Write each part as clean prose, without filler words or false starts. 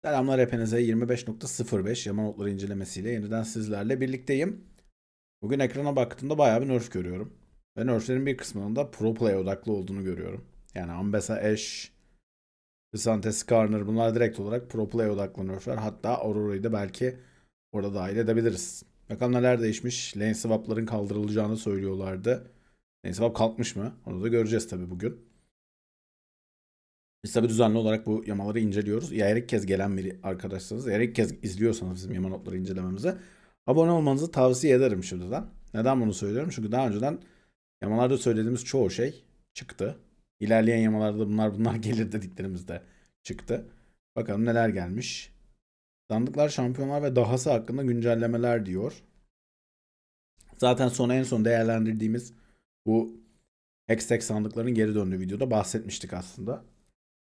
Selamlar hepinize. 25.05 Yaman Otları incelemesiyle yeniden sizlerle birlikteyim. Bugün ekrana baktığımda bayağı bir nerf görüyorum. Ve nerflerin bir kısmının da pro play odaklı olduğunu görüyorum. Yani Ambessa Ashe, Kısante Skarner bunlar direkt olarak pro play odaklı nerfler. Hatta Aurora'yı da belki orada dahil edebiliriz. Bakalım neler değişmiş. Lane swap'ların kaldırılacağını söylüyorlardı. Lane swap kalkmış mı? Onu da göreceğiz tabii bugün. Biz tabii düzenli olarak bu yamaları inceliyoruz. Eğer ilk kez gelen biri arkadaşsanız, eğer ilk kez izliyorsanız bizim yama notları incelememizi abone olmanızı tavsiye ederim şimdiden. Neden bunu söylüyorum? Çünkü daha önceden yamalarda söylediğimiz çoğu şey çıktı. İlerleyen yamalarda bunlar gelir dediklerimiz de çıktı. Bakalım neler gelmiş. Sandıklar, şampiyonlar ve dahası hakkında güncellemeler diyor. Zaten en son değerlendirdiğimiz bu Hextech sandıkların geri döndüğü videoda bahsetmiştik aslında.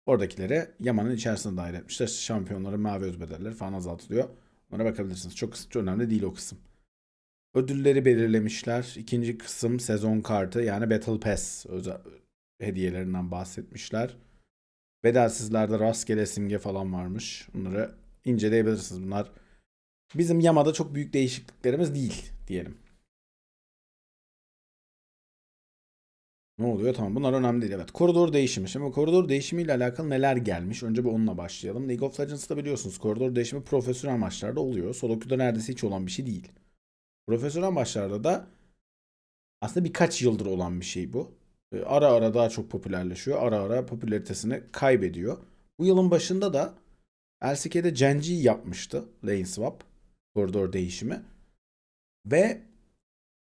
Oradakileri Yaman'ın içerisine dahil etmişler. Şampiyonların mavi özbedelleri falan azaltılıyor. Ona bakabilirsiniz. Çok önemli değil o kısım. Ödülleri belirlemişler. İkinci kısım sezon kartı yani Battle Pass hediyelerinden bahsetmişler. Bedelsizlerde rastgele simge falan varmış. Bunları inceleyebilirsiniz. Bunlar bizim Yama'da çok büyük değişikliklerimiz değil diyelim. Ne oluyor? Tamam bunlar önemli değil. Evet. Koridor değişimi. Şimdi koridor değişimiyle alakalı neler gelmiş? Önce bir onunla başlayalım. League of Legends'ta biliyorsunuz koridor değişimi profesyonel maçlarda oluyor. Solo queue'da neredeyse hiç olan bir şey değil. Profesyonel maçlarda da aslında birkaç yıldır olan bir şey bu. Ara ara daha çok popülerleşiyor. Ara ara popülaritesini kaybediyor. Bu yılın başında da LCK'de Genji yapmıştı. Lane swap. Koridor değişimi. Ve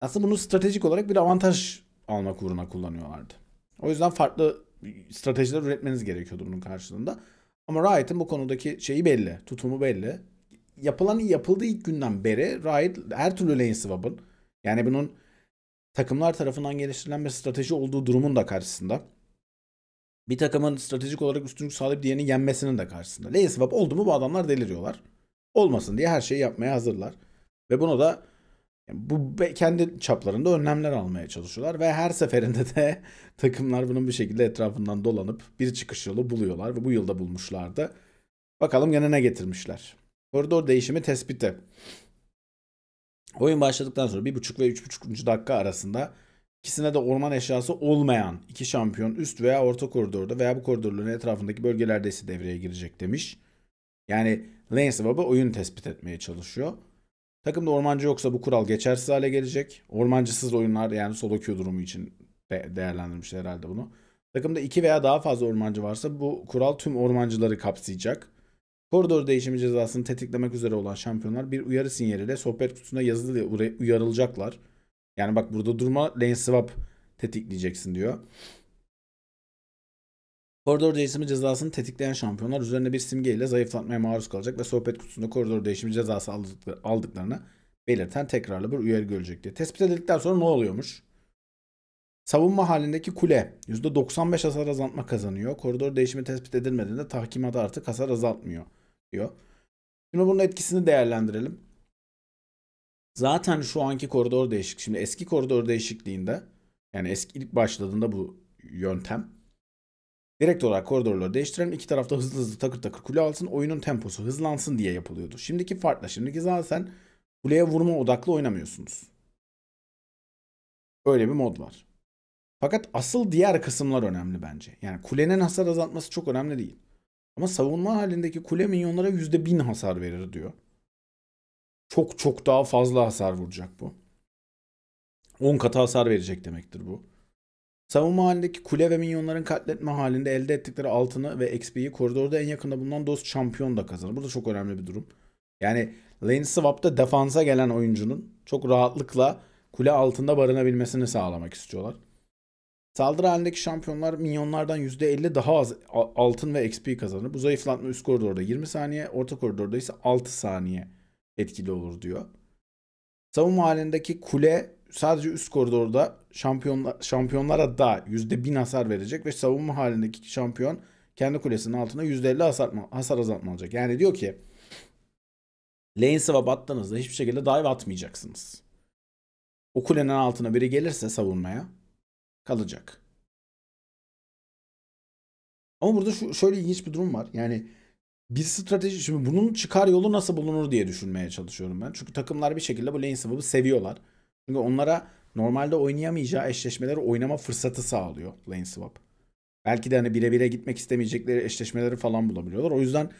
aslında bunu stratejik olarak bir avantaj almak uğruna kullanıyorlardı. O yüzden farklı stratejiler üretmeniz gerekiyordu bunun karşılığında. Ama Riot'ın bu konudaki şeyi belli, tutumu belli. Yapıldığı ilk günden beri Riot her türlü lane swap'ın yani bunun takımlar tarafından geliştirilen bir strateji olduğu durumun da karşısında. Bir takımın stratejik olarak üstünlük sağlayıp diğerini yenmesinin de karşısında. Lane swap oldu mu bu adamlar deliriyorlar. Olmasın diye her şeyi yapmaya hazırlar. Ve bunu da kendi çaplarında önlemler almaya çalışıyorlar ve her seferinde de takımlar bunun bir şekilde etrafından dolanıp bir çıkış yolu buluyorlar ve bu yılda bulmuşlardı. Bakalım gene ne getirmişler. Koridor değişimi tespiti. Oyun başladıktan sonra 1,5 ve 3,5. dakika arasında ikisine de orman eşyası olmayan iki şampiyon üst veya orta koridorda veya bu koridorların etrafındaki bölgelerde ise devreye girecek demiş. Yani lane swap'ı oyun tespit etmeye çalışıyor. Takımda ormancı yoksa bu kural geçersiz hale gelecek. Ormancısız oyunlar yani solo queue durumu için değerlendirmişler herhalde bunu. Takımda 2 veya daha fazla ormancı varsa bu kural tüm ormancıları kapsayacak. Koridor değişimi cezasını tetiklemek üzere olan şampiyonlar bir uyarı sinyaliyle sohbet kutusuna yazılı uyarılacaklar. Yani bak burada durma lane swap tetikleyeceksin diyor. Koridor değişimi cezasını tetikleyen şampiyonlar üzerine bir simgeyle zayıflatmaya maruz kalacak ve sohbet kutusunda koridor değişimi cezası aldıklarını belirten tekrarlı bir uyarı görecek diye. Tespit edildikten sonra ne oluyormuş? Savunma halindeki kule %95 hasar azaltma kazanıyor. Koridor değişimi tespit edilmediğinde tahkimata artık hasar azaltmıyor diyor. Şimdi bunun etkisini değerlendirelim. Zaten şu anki koridor değişik. Şimdi eski koridor değişikliğinde yani eski ilk başladığında bu yöntem direkt olarak koridorları değiştirelim. İki tarafta hızlı hızlı takır takır kule alsın. Oyunun temposu hızlansın diye yapılıyordu. Şimdiki farklı. Şimdiki zaten kuleye vurma odaklı oynamıyorsunuz. Öyle bir mod var. Fakat asıl diğer kısımlar önemli bence. Yani kulenin hasar azaltması çok önemli değil. Ama savunma halindeki kule minyonlara %1000 hasar verir diyor. Çok çok daha fazla hasar vuracak bu. 10 katı hasar verecek demektir bu. Savunma halindeki kule ve minyonların katletme halinde elde ettikleri altını ve XP'yi koridorda en yakında bulunan dost şampiyon da kazanır. Bu da çok önemli bir durum. Yani lane swap'ta defansa gelen oyuncunun çok rahatlıkla kule altında barınabilmesini sağlamak istiyorlar. Saldırı halindeki şampiyonlar minyonlardan %50 daha az altın ve XP kazanır. Bu zayıflatma üst koridorda 20 saniye, orta koridorda ise 6 saniye etkili olur diyor. Savunma halindeki kule sadece üst koridorda şampiyonlara da %1000 hasar verecek ve savunma halindeki şampiyon kendi kulesinin altına %50 hasar azaltma alacak. Yani diyor ki lane swap attığınızda hiçbir şekilde dive atmayacaksınız. O kulenin altına biri gelirse savunmaya kalacak. Ama burada şöyle ilginç bir durum var. Yani Bir strateji, şimdi bunun çıkar yolu nasıl bulunur diye düşünmeye çalışıyorum ben. Çünkü takımlar bir şekilde bu lane swap'ı seviyorlar. Çünkü onlara normalde oynayamayacağı eşleşmeleri oynama fırsatı sağlıyor lane swap. Belki de hani bire bire gitmek istemeyecekleri eşleşmeleri falan bulabiliyorlar. O yüzden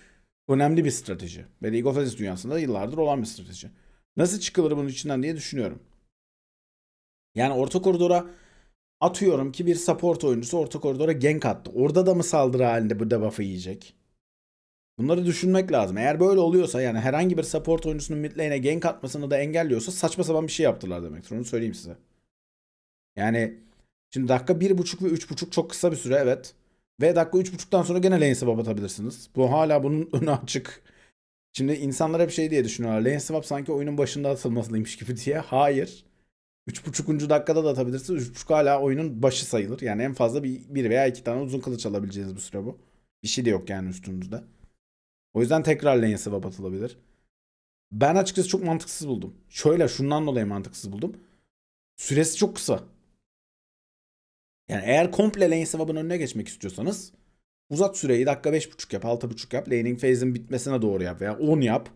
önemli bir strateji. Ve League of Legends dünyasında yıllardır olan bir strateji. Nasıl çıkılır bunun içinden diye düşünüyorum. Yani orta koridora atıyorum ki bir support oyuncusu orta koridora gank attı. Orada da mı saldırı halinde bu debuff'ı yiyecek? Bunları düşünmek lazım. Eğer böyle oluyorsa, yani herhangi bir support oyuncusunun mid lane'e gank atmasını da engelliyorsa saçma sapan bir şey yaptılar demektir. Onu söyleyeyim size. Yani şimdi dakika 1.5 ve 3.5 çok kısa bir süre, evet. Ve dakika 3.5'tan sonra gene lane swap atabilirsiniz. Bu hala bunun önü açık. Şimdi insanlar hep şey diye düşünüyorlar. Lane swap sanki oyunun başında atılmalıymış gibi diye. Hayır. 3.5. dakikada da atabilirsiniz. 3.5 hala oyunun başı sayılır. Yani en fazla bir veya iki tane uzun kılıç alabileceğiniz bir süre bu. Bir şey de yok yani üstünüzde. O yüzden tekrar lane swap atılabilir. Ben açıkçası çok mantıksız buldum. Şöyle, şundan dolayı mantıksız buldum. Süresi çok kısa. Yani eğer komple lane swap'ın önüne geçmek istiyorsanız uzat süreyi, dakika 5.5 yap, 6.5 yap. Laning phase'in bitmesine doğru yap veya 10 yap.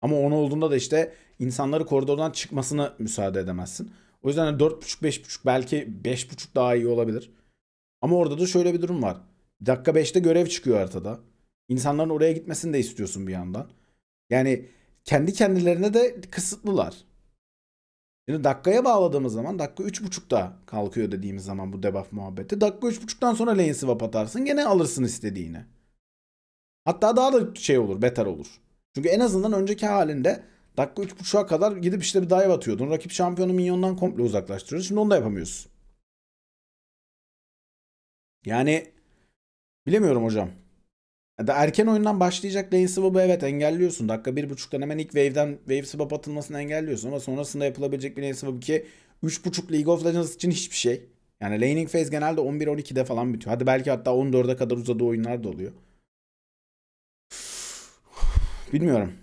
Ama 10 olduğunda da işte insanları koridordan çıkmasına müsaade edemezsin. O yüzden hani 4.5 5.5, belki 5.5 daha iyi olabilir. Ama orada da şöyle bir durum var. Dakika 5'te görev çıkıyor haritada. İnsanların oraya gitmesini de istiyorsun bir yandan. Yani kendi kendilerine de kısıtlılar. Şimdi dakikaya bağladığımız zaman dakika 3.5'da kalkıyor dediğimiz zaman bu debuff muhabbeti. Dakika 3.5'tan sonra lane swap atarsın, gene alırsın istediğini. Hatta daha da şey olur, beter olur. Çünkü en azından önceki halinde dakika 3.5'a kadar gidip işte bir dive atıyordun. Rakip şampiyonu minyondan komple uzaklaştırıyorsun. Şimdi onu da yapamıyorsun. Yani bilemiyorum hocam. Erken oyundan başlayacak lane swap'ı evet engelliyorsun. Dakika 1.5'tan hemen ilk wave'den wave swap atılmasını engelliyorsun. Ama sonrasında yapılabilecek bir lane swap ki 3.5 League of Legends için hiçbir şey. Yani laning phase genelde 11-12'de falan bitiyor. Hadi belki hatta 14'e kadar uzadığı oyunlar da oluyor. Bilmiyorum.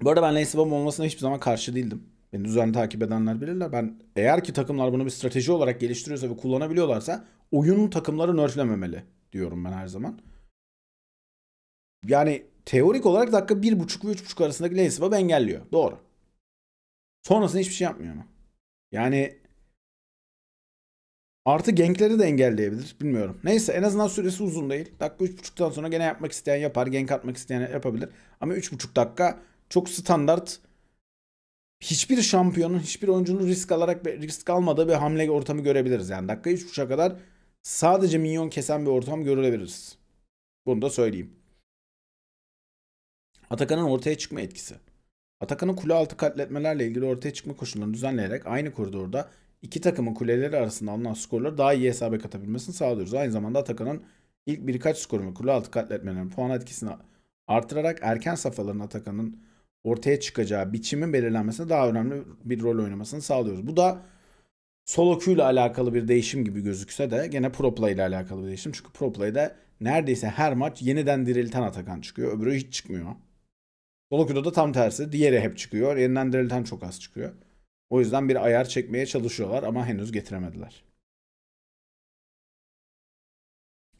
Bu arada ben lane swap olmasına hiçbir zaman karşı değildim. Beni düzenli takip edenler bilirler. Ben, eğer ki takımlar bunu bir strateji olarak geliştiriyorsa ve kullanabiliyorlarsa oyunun takımları nerflememeli diyorum ben her zaman. Yani teorik olarak dakika 1.5 ve 3.5 arasındaki lane swap engelliyor. Doğru. Sonrasında hiçbir şey yapmıyor ama. Yani artı gankleri de engelleyebilir. Bilmiyorum. Neyse, en azından süresi uzun değil. Dakika 3.5'tan sonra gene yapmak isteyen yapar. Gank atmak isteyen yapabilir. Ama 3.5 dakika çok standart. Hiçbir şampiyonun, hiçbir oyuncunun risk almadığı bir hamle ortamı görebiliriz. Yani dakika 3.5'a kadar sadece minyon kesen bir ortam görebiliriz. Bunu da söyleyeyim. Atakan'ın ortaya çıkma etkisi. Atakan'ın kule altı katletmelerle ilgili ortaya çıkma koşullarını düzenleyerek aynı koridorda iki takımın kuleleri arasında alınan skorları daha iyi hesaba katabilmesini sağlıyoruz. Aynı zamanda Atakan'ın ilk birkaç skoru ve kule altı katletmelerin puan etkisini artırarak erken safhaların Atakan'ın ortaya çıkacağı biçimin belirlenmesine daha önemli bir rol oynamasını sağlıyoruz. Bu da solo queue ile alakalı bir değişim gibi gözükse de gene pro play ile alakalı bir değişim. Çünkü pro play'de neredeyse her maç yeniden dirilten Atakan çıkıyor. Öbürü hiç çıkmıyor. Solo da tam tersi. Diğeri hep çıkıyor. Yeniden dirilten çok az çıkıyor. O yüzden bir ayar çekmeye çalışıyorlar ama henüz getiremediler.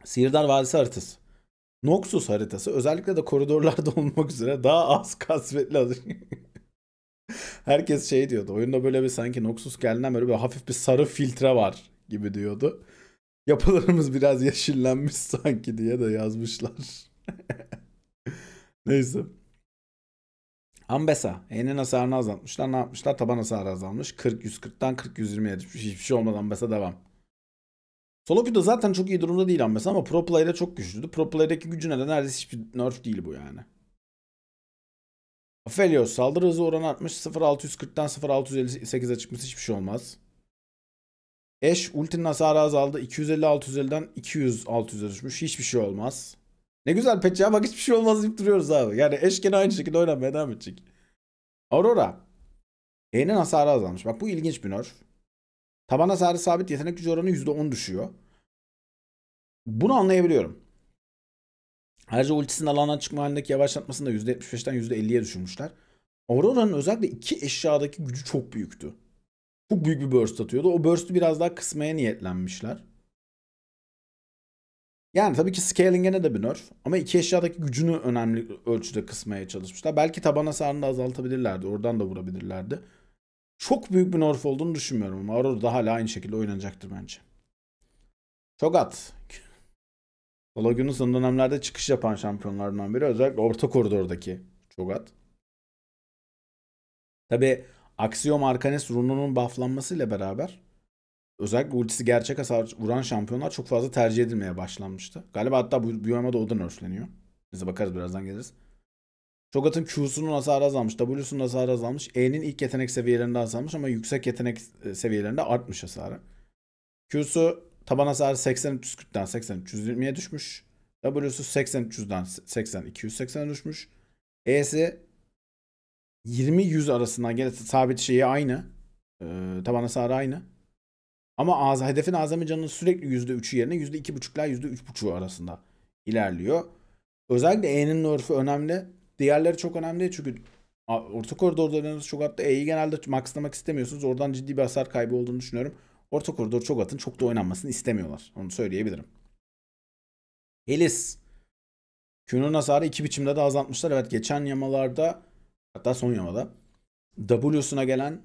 Sihirdar Vadisi haritası. Noxus haritası özellikle de koridorlarda olmak üzere daha az kasvetli alır. Herkes şey diyordu. Oyunda böyle bir sanki Noxus geldiğinden beri böyle hafif bir sarı filtre var gibi diyordu. Yapılarımız biraz yeşillenmiş sanki diye de yazmışlar. Neyse. Ambessa. E'nin hasarını azaltmışlar. Ne yapmışlar? Taban hasarı azalmış. 40-140'tan 40-120'ye düşmüş. Hiçbir şey olmadan Ambessa devam. Solo queue'da zaten çok iyi durumda değil Ambessa ama Pro Play'de çok güçlüydü. Pro Play'deki gücüne de neredeyse hiçbir nerf değil bu yani. Aphelios saldırı hızı oranı artmış. 0.640'dan 0.658'e çıkması hiçbir şey olmaz. Ashe ultinin hasarı azaldı. 250-650'den 200-600'e düşmüş. Hiçbir şey olmaz. Ne güzel patch ya, bak hiçbir şey olmaz deyip duruyoruz abi. Yani Ashe gene aynı şekilde oynamaya devam edecek. Aurora. E'nin hasarı azalmış. Bak bu ilginç bir nerf. Taban hasarı sabit, yetenek gücü oranı %10 düşüyor. Bunu anlayabiliyorum. Ayrıca ultisinin alandan çıkma halindeki yavaşlatmasını da %75'ten %50'ye düşürmüşler. Aurora'nın özellikle iki eşyadaki gücü çok büyüktü. Çok büyük bir burst atıyordu. O burst'ü biraz daha kısmaya niyetlenmişler. Yani tabii ki scaling'e de bir nerf ama iki eşyadaki gücünü önemli ölçüde kısmaya çalışmışlar. Belki taban hasarını da azaltabilirlerdi. Oradan da vurabilirlerdi. Çok büyük bir nerf olduğunu düşünmüyorum ama Aurora da hala aynı şekilde oynanacaktır bence. Cho'Gath. Olagun'un son dönemlerde çıkış yapan şampiyonlardan biri. Özellikle orta koridordaki Cho'Gath. Tabi Axiom Arcanis rununun bufflanmasıyla beraber özellikle ultisi gerçek hasar vuran şampiyonlar çok fazla tercih edilmeye başlanmıştı. Galiba hatta bu yamada o da nerfleniyor. Biz de bakarız, birazdan geliriz. Cho'Gath'ın Q'sunun hasarı azalmış, W'sunun hasarı azalmış, E'nin ilk yetenek seviyelerinde azalmış ama yüksek yetenek seviyelerinde artmış hasarı. Q'su taban hasarı 80-340'dan 80-320'ye düşmüş. W'su 80-300'dan 80-280'e düşmüş. E'si 20-100 arasından gene sabit şeyi aynı. Taban hasarı aynı. Ama hedefin azami canının sürekli %3'ü yerine %2,5'ler %3,5'u arasında ilerliyor. Özellikle E'nin nerf'ü önemli. Diğerleri çok önemli değil çünkü orta koridorda oynadığınız Cho'Gath'ta E'yi genelde maxlamak istemiyorsunuz. Oradan ciddi bir hasar kaybı olduğunu düşünüyorum. Orta koridor Cho'Gath'ın çok da oynanmasını istemiyorlar. Onu söyleyebilirim. Elis. Q'nun hasarı iki biçimde de azaltmışlar. Evet, geçen yamalarda, hatta son yamada W'suna gelen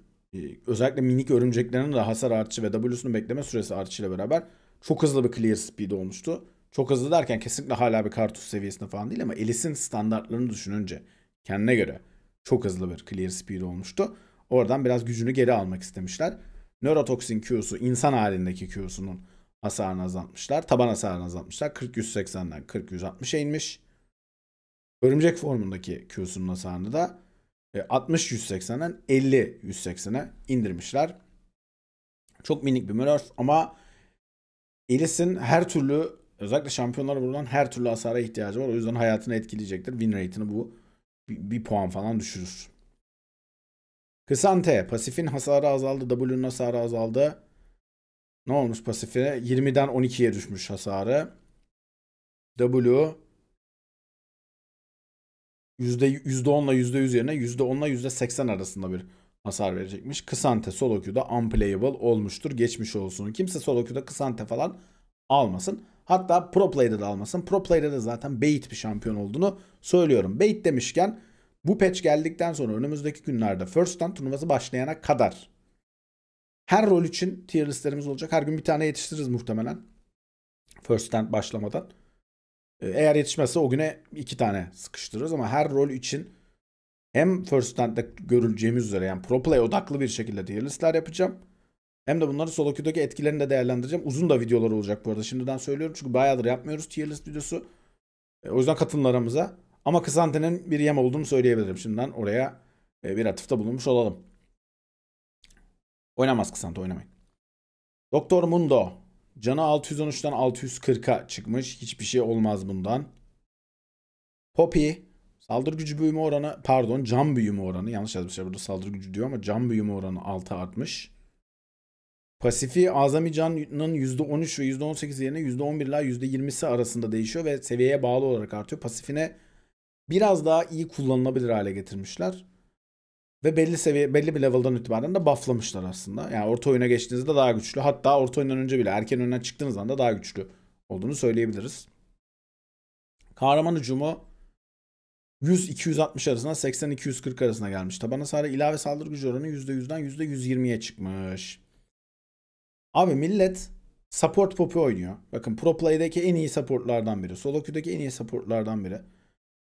özellikle minik örümceklerin de hasar artışı ve W'sunun bekleme süresi artışıyla beraber çok hızlı bir clear speed olmuştu. Çok hızlı derken kesinlikle hala bir Karthus seviyesinde falan değil ama Elis'in standartlarını düşününce kendine göre çok hızlı bir clear speed olmuştu. Oradan biraz gücünü geri almak istemişler. Neurotoxin Q'su, insan halindeki Q'sunun hasarını azaltmışlar. Taban hasarını azaltmışlar. 40-180'den 40-160'a inmiş. Örümcek formundaki Q'sunun hasarını da 60-180'den 50-180'e indirmişler. Çok minik bir nerf ama Elis'in her türlü, özellikle şampiyonlara vurulan her türlü hasara ihtiyacı var. O yüzden hayatını etkileyecektir. Win rate'ini bu bir puan falan düşürür. Kısante. Pasifin hasarı azaldı. W'nun hasarı azaldı. Ne olmuş pasifine? 20'den 12'ye düşmüş hasarı. W %10'la %100 yerine %10'la %80 arasında bir hasar verecekmiş. Kısante solo queue'da unplayable olmuştur. Geçmiş olsun. Kimse solo queue'da Kısante falan almasın. Hatta pro play'de de almasın. Pro play'de de zaten bait bir şampiyon olduğunu söylüyorum. Bait demişken bu patch geldikten sonra önümüzdeki günlerde First Stand turnuvası başlayana kadar her rol için tier listlerimiz olacak. Her gün bir tane yetiştiririz muhtemelen. First Stand başlamadan. Eğer yetişmezse o güne 2 tane sıkıştırırız ama her rol için hem First Stand'de görüleceğimiz üzere yani pro play odaklı bir şekilde tier listler yapacağım. Hem de bunları solo queue'daki etkilerini de değerlendireceğim. Uzun da videolar olacak bu arada. Şimdiden söylüyorum çünkü bayağıdır yapmıyoruz tier list videosu. O yüzden katılın aramıza. Ama Kısante'nin bir yem olduğunu söyleyebilirim. Şimdiden oraya bir atıfta bulunmuş olalım. Oynamaz Kısante, oynamayın. Doktor Mundo. Canı 613'ten 640'a çıkmış. Hiçbir şey olmaz bundan. Poppy. Saldırı gücü büyüme oranı, pardon, can büyüme oranı. Yanlış yazmışlar burada, saldırı gücü diyor ama can büyüme oranı 6 artmış. Pasifi azami canın %13 ve %18 yerine %11 ile %20'si arasında değişiyor ve seviyeye bağlı olarak artıyor. Pasifine biraz daha iyi kullanılabilir hale getirmişler. Ve belli bir level'dan itibaren de bufflamışlar aslında. Yani orta oyuna geçtiğinizde daha güçlü. Hatta orta oyundan önce bile erken oyundan çıktığınız anda daha güçlü olduğunu söyleyebiliriz. Kahraman hücumu 100-260 arasında 80-240 arasına gelmiş. Taban hasarı ilave saldırı gücü oranı %100'den %120'ye çıkmış. Abi millet support Poppy oynuyor. Bakın Pro Play'deki en iyi supportlardan biri. Solo queue'daki en iyi supportlardan biri.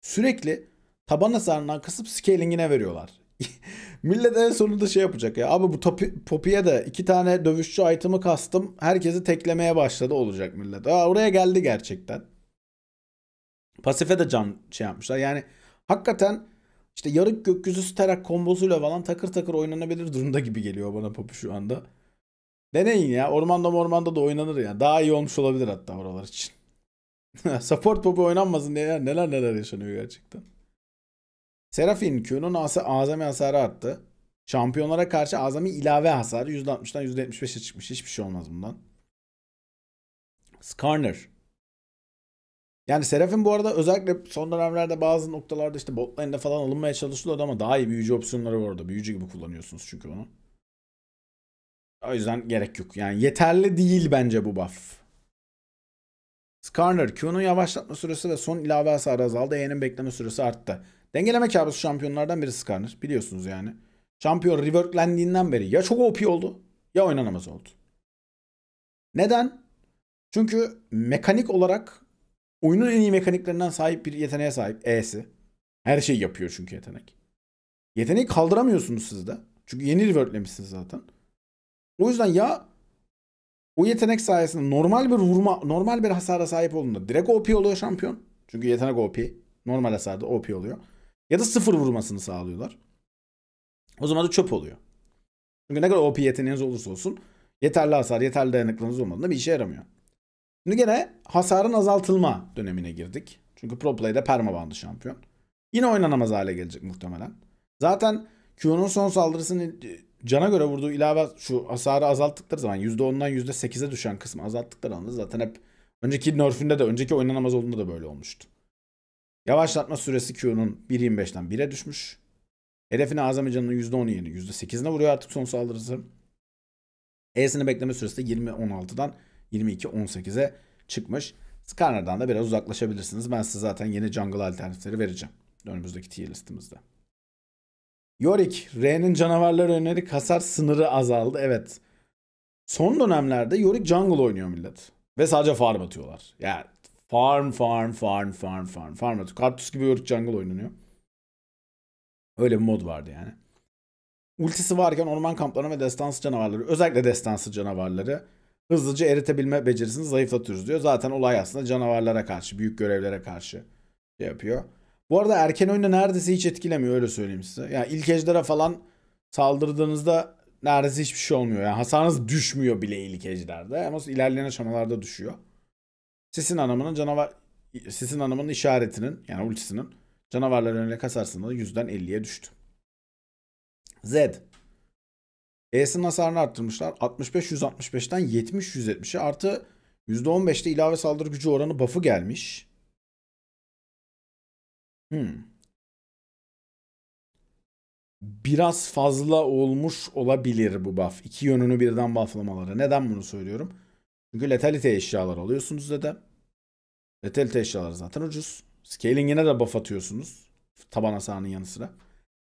Sürekli taban hasarından kısıp scaling'ine veriyorlar. Millet en sonunda şey yapacak ya. Abi bu Poppy'ye de 2 tane dövüşçü item'ı kastım. Herkesi teklemeye başladı olacak millet. Oraya geldi gerçekten. Pasife de can şey yapmışlar. Yani hakikaten işte yarık gökyüzü Sterak kombosuyla falan takır takır oynanabilir durumda gibi geliyor bana Poppy şu anda. Deneyin ya. Ormanda da oynanır ya. Daha iyi olmuş olabilir hatta oralar için. Support Poppy oynanmasın diye neler yaşanıyor gerçekten. Seraphine Q'nun azami hasarı arttı. Şampiyonlara karşı azami ilave hasarı %60'dan %75'e çıkmış. Hiçbir şey olmaz bundan. Skarner. Yani Seraphine bu arada özellikle son dönemlerde bazı noktalarda işte bot lane'de falan alınmaya çalışılıyordu ama daha iyi büyücü opsiyonları var orada. Büyücü gibi kullanıyorsunuz çünkü onu. O yüzden gerek yok. Yani yeterli değil bence bu buff. Skarner, Q'nun yavaşlatma süresi ve son ilave hasarı azaldı. E'nin bekleme süresi arttı. Dengeleme kabusu şampiyonlardan biri Skarner. Biliyorsunuz yani. Şampiyon reworklendiğinden beri ya çok OP oldu ya oynanamaz oldu. Neden? Çünkü mekanik olarak oyunun en iyi mekaniklerinden sahip bir yeteneğe sahip E'si. Her şeyi yapıyor çünkü yetenek. Yeteneği kaldıramıyorsunuz siz de. Çünkü yeni reworklemişsiniz zaten. O yüzden ya o yetenek sayesinde normal bir hasara sahip olduğunda direkt OP oluyor şampiyon. Çünkü yetenek OP. Normal hasarda OP oluyor. Ya da sıfır vurmasını sağlıyorlar. O zaman da çöp oluyor. Çünkü ne kadar OP yeteneğiniz olursa olsun yeterli hasar, yeterli dayanıklılığınız olmadığında bir işe yaramıyor. Şimdi gene hasarın azaltılma dönemine girdik. Çünkü Pro Play'de permabandı şampiyon. Yine oynanamaz hale gelecek muhtemelen. Zaten Q'nun son saldırısını cana göre vurduğu ilave şu hasarı azalttıkları zaman %10'dan %8'e düşen kısmı azalttıkları anda zaten hep önceki nerf'ünde de önceki oynanamaz olduğunda da böyle olmuştu. Yavaşlatma süresi Q'nun 1.25'ten 1'e düşmüş. Hedefine azami canının %10'u yerine %8'ine vuruyor artık son saldırısı. E'sini bekleme süresi de 20.16'dan 22.18'e çıkmış. Skarner'dan da biraz uzaklaşabilirsiniz. Ben size zaten yeni jungle alternatifleri vereceğim. Önümüzdeki tier listemizde. Yorick, R'nin canavarlara yönelik hasar sınırı azaldı. Evet. Son dönemlerde Yorick jungle oynuyor millet. Ve sadece farm atıyorlar. Yani farm atıyor. Kartus gibi Yorick jungle oynanıyor. Öyle bir mod vardı yani. Ultisi varken orman kamplarına ve destansı canavarları, özellikle destansı canavarları hızlıca eritebilme becerisini zayıflatıyoruz diyor. Zaten olay aslında canavarlara karşı, büyük görevlere karşı şey yapıyor. Bu arada erken oyunda neredeyse hiç etkilemiyor, öyle söyleyeyim size. Yani ilk ejdere falan saldırdığınızda neredeyse hiçbir şey olmuyor. Yani hasarınız düşmüyor bile ilk ejderde. Ama ilerleyen aşamalarda düşüyor. Sisin Hanım'ın işaretinin, yani ultisinin canavarlara yönelik hasar sınırı %'den 50'ye düştü. Zed. E'sinin hasarını arttırmışlar. 65-165'ten 70-170'e artı %15'te ilave saldırı gücü oranı buff'ı gelmiş. Biraz fazla olmuş olabilir bu buff. İki yönünü birden bufflamaları. Neden bunu söylüyorum? Çünkü letality eşyalar alıyorsunuz dedi. Letality eşyaları zaten ucuz. Scaling'ine de buff atıyorsunuz. Taban hasarının yanı sıra.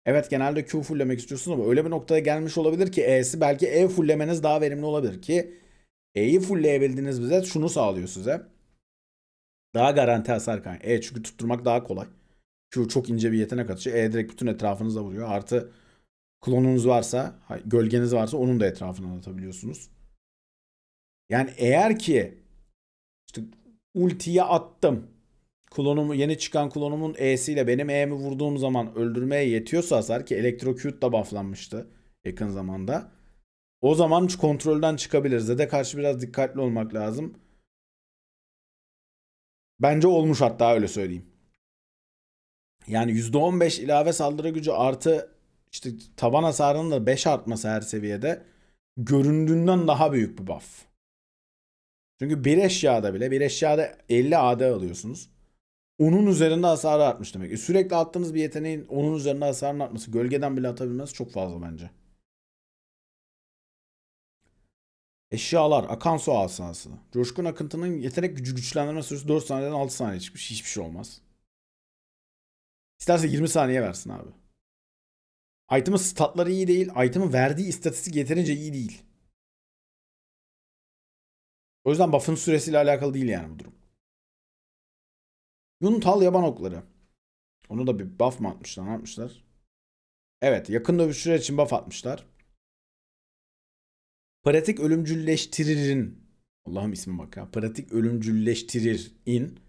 Evet, genelde Q fulllemek istiyorsunuz ama öyle bir noktaya gelmiş olabilir ki E'si, belki E fulllemeniz daha verimli olabilir ki E'yi fullleyebildiğiniz bize şunu sağlıyor size. Daha garanti hasar kaynağı. E çünkü tutturmak daha kolay. Q çok ince bir yetenek atışı. E direkt bütün etrafınıza vuruyor. Artı klonunuz varsa, gölgeniz varsa onun da etrafına atabiliyorsunuz. Yani eğer ki işte ultiyi attım, yeni çıkan klonumun E'siyle benim E'mi vurduğum zaman öldürmeye yetiyorsa hasar, ki Electrocute da bufflanmıştı yakın zamanda. O zaman kontrolden çıkabilir. Zed'e karşı biraz dikkatli olmak lazım. Bence olmuş, hatta öyle söyleyeyim. Yani %15 ilave saldırı gücü artı işte taban hasarının da 5 artması her seviyede göründüğünden daha büyük bir buff. Çünkü bir eşyada 50 AD alıyorsunuz. Onun üzerinde hasarı artmış demek. Sürekli attığınız bir yeteneğin onun üzerinde hasarının artması, gölgeden bile atabilmesi çok fazla bence. Eşyalar, akan su asası. Coşkun akıntının yetenek gücü güçlendirme süresi 4 saniyeden 6 saniye çıkmış. Hiçbir şey olmaz. İsterse 20 saniye versin abi. Item'ın statları iyi değil. Item'ın verdiği istatistik yeterince iyi değil. O yüzden buff'ın süresiyle alakalı değil yani bu durum. Yuntal yaban okları. Onu da bir buff mı atmışlar, ne yapmışlar? Evet, yakın dövüşçüler için buff atmışlar. Pratik ölümcülleştiririn. Allah'ım ismi bak ya. Pratik ölümcülleştiririn.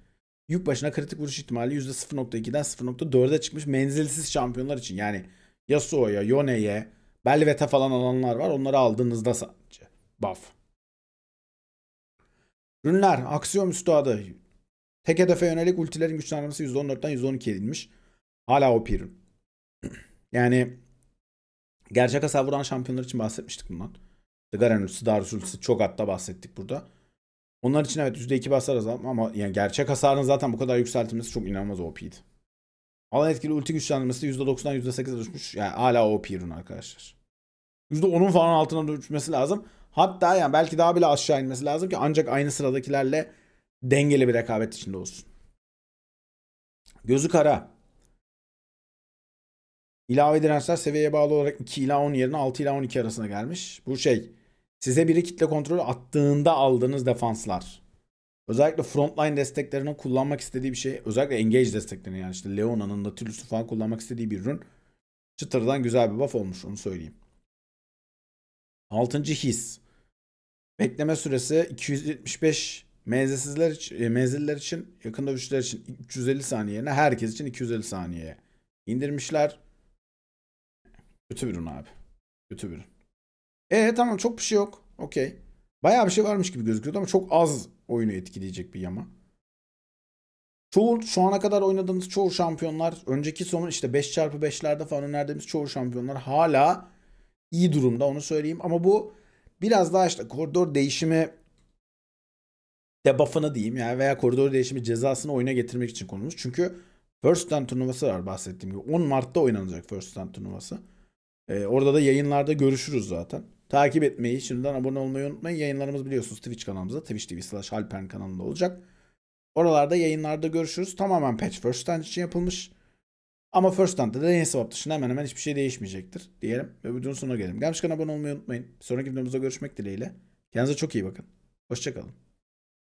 Yük başına kritik vuruş ihtimali %0.2'den 0.4'e çıkmış menzilsiz şampiyonlar için. Yani Yasuo'ya, Yone'ye, Belvet'e falan alanlar var. Onları aldığınızda sadece buff. Rünler, aksiyon üstadı. Tek hedefe yönelik ultilerin güçlenmesi %14'ten %12 edilmiş. Hala OP rün. Yani gerçek hasar vuran şampiyonlar için bahsetmiştik bundan. Garen ultisi, Darius ultisi, çok hatta bahsettik burada. Onlar için evet %2 hasar azaltma ama yani gerçek hasarın zaten bu kadar yükseltilmesi çok inanılmaz OP'ydi. Alan etkili ulti güçlendirmesi %90'dan %8'e düşmüş. Yani hala OP rün arkadaşlar. %10'un falan altına düşmesi lazım. Hatta yani belki daha bile aşağı inmesi lazım ki ancak aynı sıradakilerle dengeli bir rekabet içinde olsun. Gözü kara. İlave dirençler seviyeye bağlı olarak 2 ila 10 yerine 6 ila 12 arasına gelmiş. Bu size biri kitle kontrolü attığında aldığınız defanslar. Özellikle frontline desteklerini kullanmak istediği bir şey. Özellikle engage desteklerini, yani işte Leona'nın, Nautilus'u falan kullanmak istediği bir ürün. Çıtırdan güzel bir buff olmuş, onu söyleyeyim. 6. his. Bekleme süresi 275, menziller için, yakın dövüşler için 350 saniye yerine herkes için 250 saniyeye indirmişler. Kötü bir ürün abi. Kötü bir ürün. Tamam, çok bir şey yok. Okey. Bayağı bir şey varmış gibi gözüküyordu ama çok az oyunu etkileyecek bir yama. Şu ana kadar oynadığımız çoğu şampiyonlar, önceki sonun işte 5x5'lerde falan önerdiğimiz çoğu şampiyonlar hala iyi durumda, onu söyleyeyim. Ama bu biraz daha işte koridor değişimi debuff'ını diyeyim yani, veya koridor değişimi cezasını oyuna getirmek için konulmuş. Çünkü First Stand turnuvası var, bahsettiğim gibi. 10 Mart'ta oynanacak First Stand turnuvası. Orada da yayınlarda görüşürüz zaten. Takip etmeyi, şimdiden abone olmayı unutmayın. Yayınlarımız biliyorsunuz Twitch kanalımızda, twitch.tv/Halpern kanalında olacak. Oralarda yayınlarda görüşürüz. Tamamen patch First Stand için yapılmış. Ama First Stand'da da yeni swap dışında hemen hemen hiçbir şey değişmeyecektir diyelim. Ve videonun sonuna gelelim. Gelmişken abone olmayı unutmayın. Sonraki videomuzda görüşmek dileğiyle. Kendinize çok iyi bakın. Hoşçakalın.